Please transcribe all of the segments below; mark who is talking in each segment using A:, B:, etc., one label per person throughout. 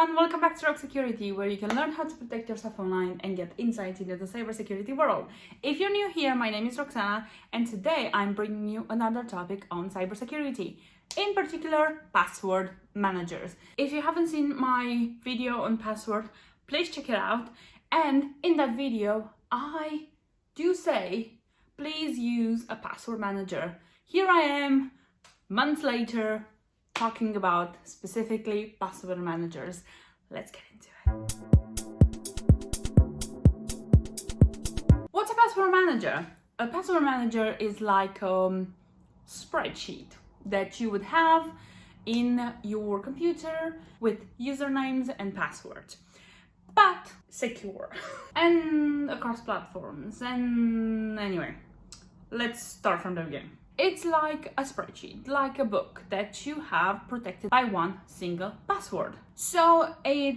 A: everyone, welcome back to Rock Security, where you can learn how to protect yourself online and get insights into the cybersecurity world. If you're new here, my name is Roxana, and today I'm bringing you another topic on cybersecurity, in particular, password managers. If you haven't seen my video on password, please check it out. And in that video, I do say, please use a password manager. Here I am, months later, talking about specifically password managers. Let's get into it. What's a password manager? A password manager is like a spreadsheet that you would have in your computer with usernames and passwords, but secure and across platforms. And anyway, let's start from the beginning. It's like a spreadsheet, like a book that you have protected by one single password. So it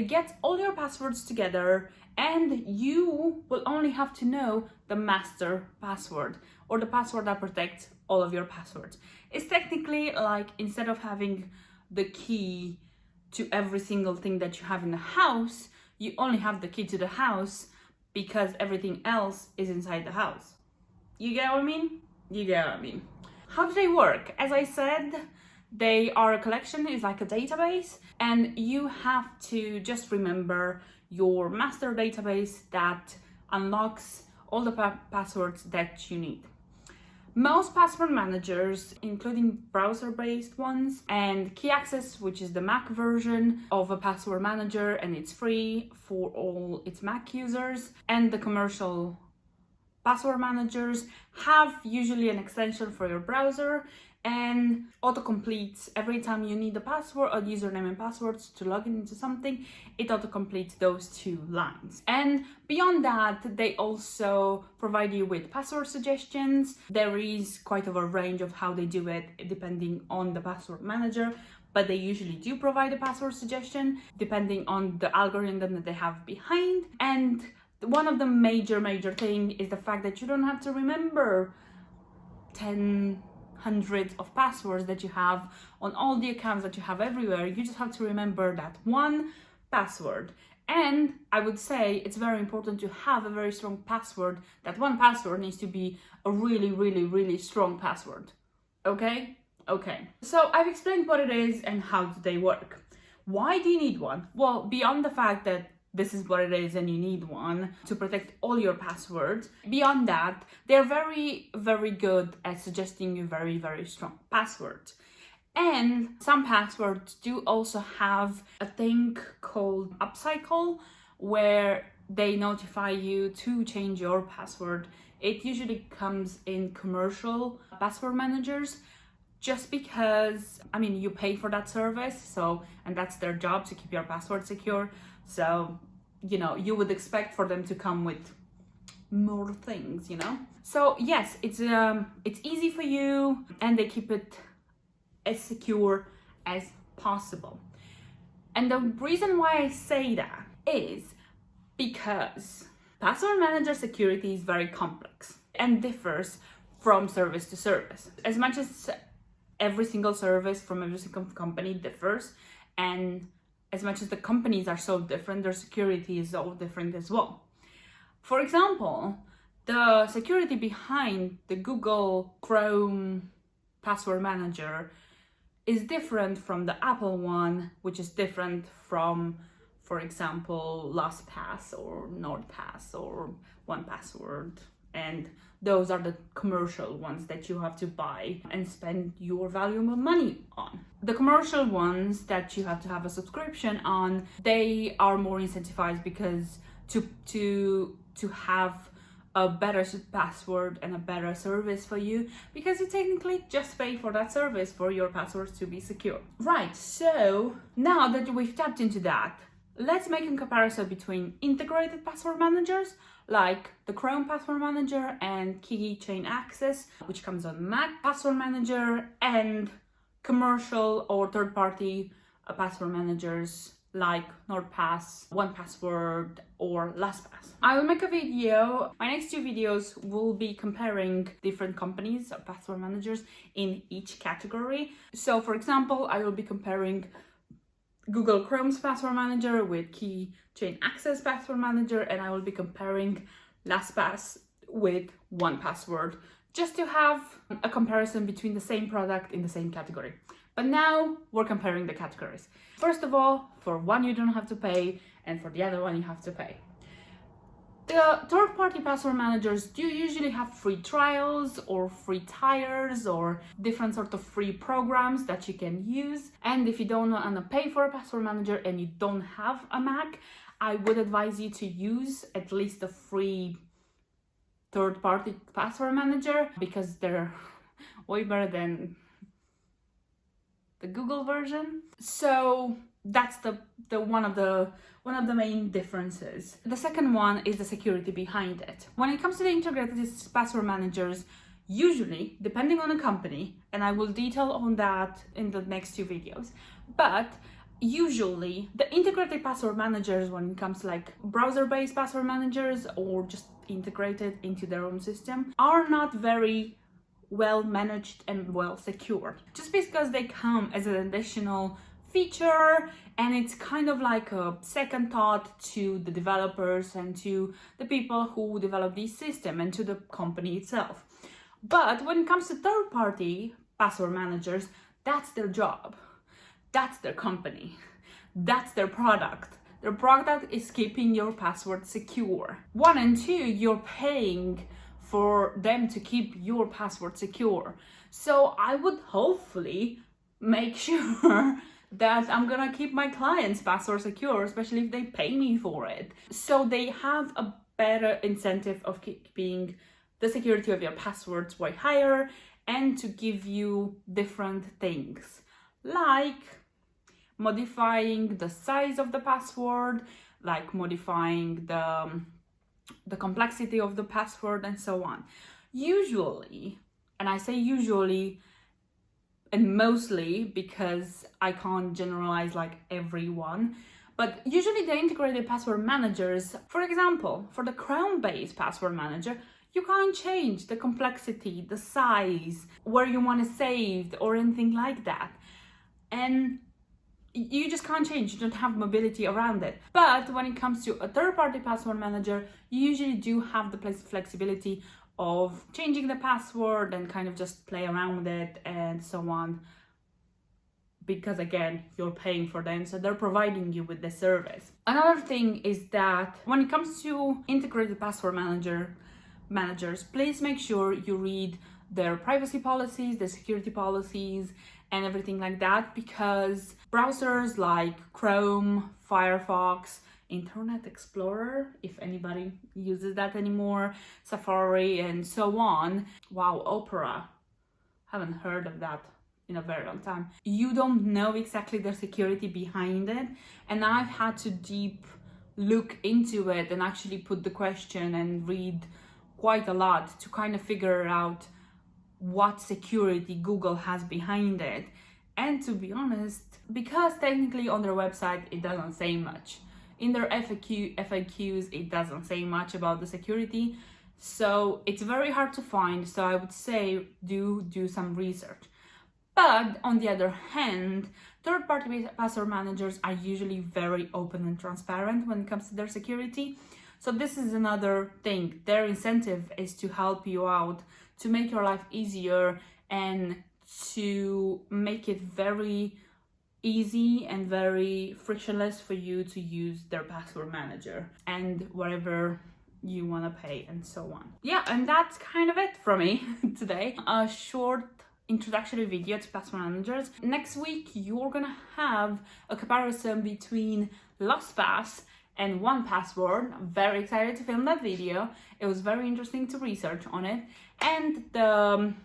A: gets all your passwords together, and you will only have to know the master password, or the password that protects all of your passwords. It's technically like, instead of having the key to every single thing that you have in the house, you only have the key to the house because everything else is inside the house. You get what I mean? You get what I mean. How do they work? As I said, they are a collection, is like a database, and you have to just remember your master database that unlocks all the passwords that you need. Most password managers, including browser-based ones, and KeyAccess, which is the Mac version of a password manager, and it's free for all its Mac users, and the commercial password managers have usually an extension for your browser and autocompletes every time you need a password or username and passwords to log into something. It autocompletes those two lines. And beyond that, they also provide you with password suggestions. There is quite of a range of how they do it depending on the password manager, but they usually do provide a password suggestion depending on the algorithm that they have behind. And one of the major thing is the fact that you don't have to remember hundreds of passwords that you have on all the accounts that you have everywhere. You just have to remember that one password. And I would say it's very important to have a very strong password. That one password needs to be a really strong password. Okay? Okay. So I've explained what it is and how do they work. Why do you need one? Well, beyond the fact that this is what it is and you need one to protect all your passwords. Beyond that, they're very good at suggesting you very strong passwords. And some passwords do also have a thing called upcycle, where they notify you to change your password. It usually comes in commercial password managers, just because, I mean, you pay for that service, and that's their job, to keep your password secure. So, you know, you would expect for them to come with more things, you know? So yes, it's easy for you, and they keep it as secure as possible. And the reason why I say that is because password manager security is very complex and differs from service to service. As much as every single service from every single company differs, and as much as the companies are so different, their security is so different as well. For example, the security behind the Google Chrome password manager is different from the Apple one, which is different from, for example, LastPass or NordPass or 1Password. And those are the commercial ones that you have to buy and spend your valuable money on. The commercial ones that you have to have a subscription on, they are more incentivized because to have a better password and a better service for you, because you technically just pay for that service for your passwords to be secure. Right, so now that we've tapped into that, let's make a comparison between integrated password managers like the Chrome Password Manager and KeyAccess, which comes on Mac Password Manager, and commercial or third-party password managers like NordPass, 1Password, or LastPass. I will make a video. My next two videos will be comparing different companies of password managers in each category. So for example, I will be comparing Google Chrome's password manager with Keychain Access password manager, and I will be comparing LastPass with 1Password just to have a comparison between the same product in the same category. But now we're comparing the categories. First of all, for one you don't have to pay, and for the other one you have to pay. The third-party password managers do usually have free trials or free tiers or different sort of free programs that you can use. And if you don't want to pay for a password manager and you don't have a Mac, I would advise you to use at least a free third-party password manager because they're way better than the Google version. So that's the one of the main differences. The second one is the security behind it. When it comes to the integrated password managers, usually, depending on the company, and I will detail on that in the next few videos, but usually the integrated password managers, when it comes to like browser-based password managers or just integrated into their own system, are not very well managed and well secured, just because they come as an additional feature, and it's kind of like a second thought to the developers and to the people who develop these systems and to the company itself. But when it comes to third-party password managers, that's their job, that's their company, that's their product. Their product is keeping your password secure. 1 and 2, you're paying for them to keep your password secure. So I would hopefully make sure that I'm gonna keep my clients' password secure, especially if they pay me for it. So they have a better incentive of keeping the security of your passwords way higher and to give you different things, like modifying the size of the password, like modifying the complexity of the password, and so on. Usually, and I say usually and mostly because I can't generalize like everyone, but usually the integrated password managers, for example, for the Chrome-based password manager, you can't change the complexity, the size, where you want to save or anything like that. And you just can't change, you don't have mobility around it. But when it comes to a third-party password manager, you usually do have the flexibility of changing the password and kind of just play around with it and so on, because again, you're paying for them, so they're providing you with the service. Another thing is that when it comes to integrated password managers, please make sure you read their privacy policies, their security policies, and everything like that, because browsers like Chrome, Firefox, Internet Explorer, if anybody uses that anymore, Safari, and so on. Wow, Opera, haven't heard of that in a very long time. You don't know exactly the security behind it, and I've had to deep look into it and actually put the question and read quite a lot to kind of figure out what security Google has behind it. And to be honest, because technically on their website it doesn't say much. In their FAQs, it doesn't say much about the security, so it's very hard to find. So I would say do some research. But on the other hand, third-party password managers are usually very open and transparent when it comes to their security. So this is another thing. Their incentive is to help you out, to make your life easier, and to make it very easy and very frictionless for you to use their password manager and whatever you want to pay and so on. Yeah, and that's kind of it from me today. A short introductory video to password managers. Next week, you're gonna have a comparison between LastPass and 1Password. I'm very excited to film that video. It was very interesting to research on it. And the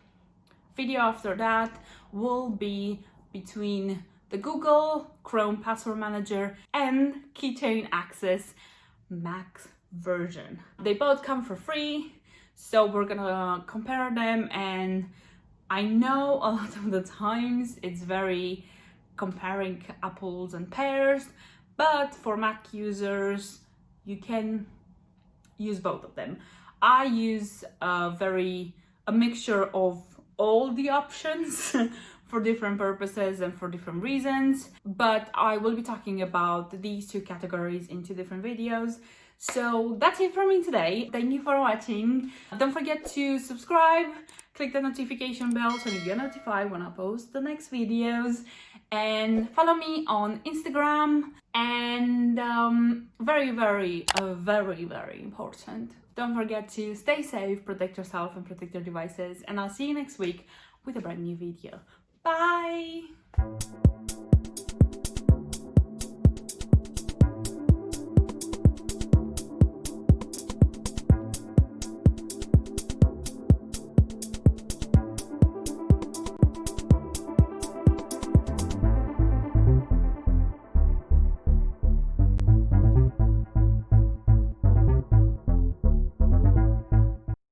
A: video after that will be between the Google Chrome Password Manager and Keychain Access Max version. They both come for free, so we're gonna compare them, and I know a lot of the times it's very comparing apples and pears, but for Mac users, you can use both of them. I use a mixture of all the options for different purposes and for different reasons, but I will be talking about these two categories in two different videos. So that's it for me today. Thank you for watching. Don't forget to subscribe, click the notification bell so you get notified when I post the next videos, and follow me on Instagram. And very important, don't forget to stay safe, protect yourself and protect your devices, and I'll see you next week with a brand new video. Bye!